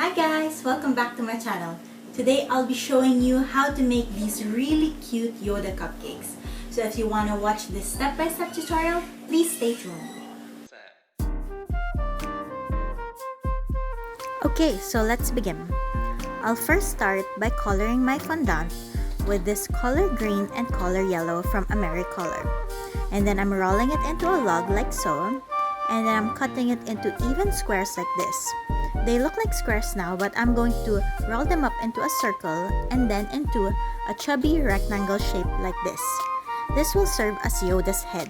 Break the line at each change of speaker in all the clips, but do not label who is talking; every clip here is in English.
Hi guys! Welcome back to my channel. Today I'll be showing you how to make these really cute Yoda cupcakes. So if you want to watch this step-by-step tutorial, please stay tuned. Okay, so let's begin. I'll first start by coloring my fondant with this color green and color yellow from Americolor. And then I'm rolling it into a log like so. And then I'm cutting it into even squares like this. They look like squares now, but I'm going to roll them up into a circle and then into a chubby rectangle shape like this. This will serve as Yoda's head.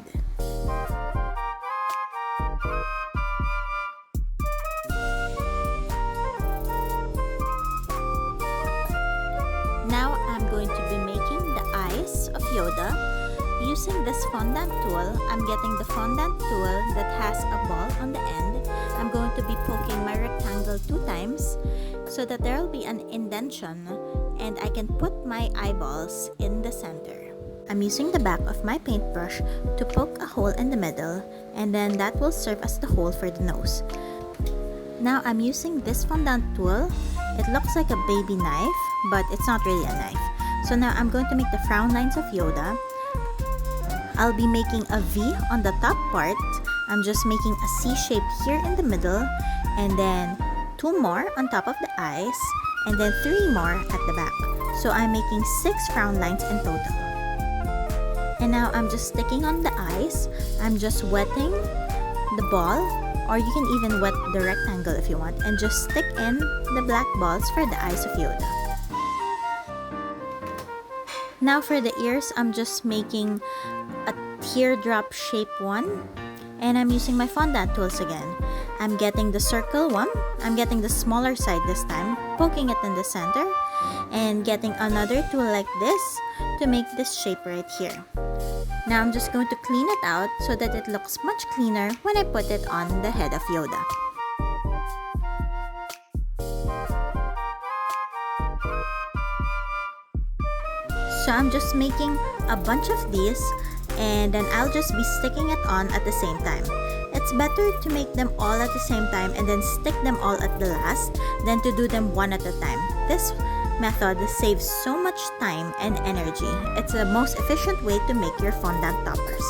Now I'm going to be making the eyes of Yoda. Using this fondant tool, I'm getting the fondant tool that has a ball on the end. I'm going to be poking my rectangle 2 times so that there will be an indentation and I can put my eyeballs in the center. I'm using the back of my paintbrush to poke a hole in the middle, and then that will serve as the hole for the nose. Now I'm using this fondant tool. It looks like a baby knife, but it's not really a knife. So now I'm going to make the frown lines of Yoda. I'll be making a V on the top part. I'm just making a C shape here in the middle, and then 2 more on top of the eyes, and then 3 more at the back. So I'm making 6 frown lines in total. And now I'm just sticking on the eyes. I'm just wetting the ball, or you can even wet the rectangle if you want, and just stick in the black balls for the eyes of Yoda. Now for the ears, I'm just making a teardrop shape one, and I'm using my fondant tools again. I'm getting the circle one, I'm getting the smaller side this time, poking it in the center, and getting another tool like this to make this shape right here. Now I'm just going to clean it out so that it looks much cleaner when I put it on the head of Yoda. So I'm just making a bunch of these, and then I'll just be sticking it on at the same time. It's better to make them all at the same time and then stick them all at the last than to do them one at a time. This method saves so much time and energy. It's the most efficient way to make your fondant toppers.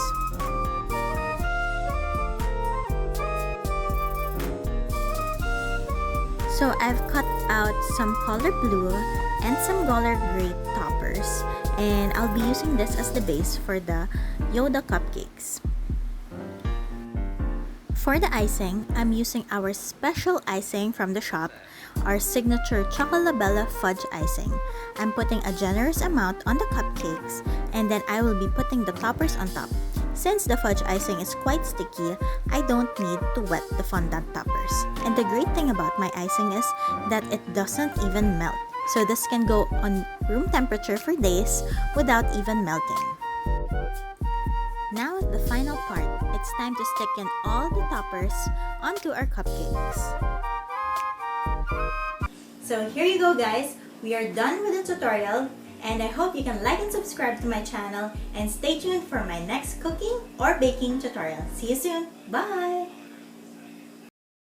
So I've cut out some color blue and some color gray toppers, and I'll be using this as the base for the Yoda cupcakes. For the icing, I'm using our special icing from the shop, our signature Chocolabella fudge icing. I'm putting a generous amount on the cupcakes, and then I will be putting the toppers on top. Since the fudge icing is quite sticky, I don't need to wet the fondant toppers. And the great thing about my icing is that it doesn't even melt. So this can go on room temperature for days without even melting. Now the final part, it's time to stick in all the toppers onto our cupcakes. So here you go guys, we are done with the tutorial, and I hope you can like and subscribe to my channel and stay tuned for my next cooking or baking tutorial. See you soon, bye!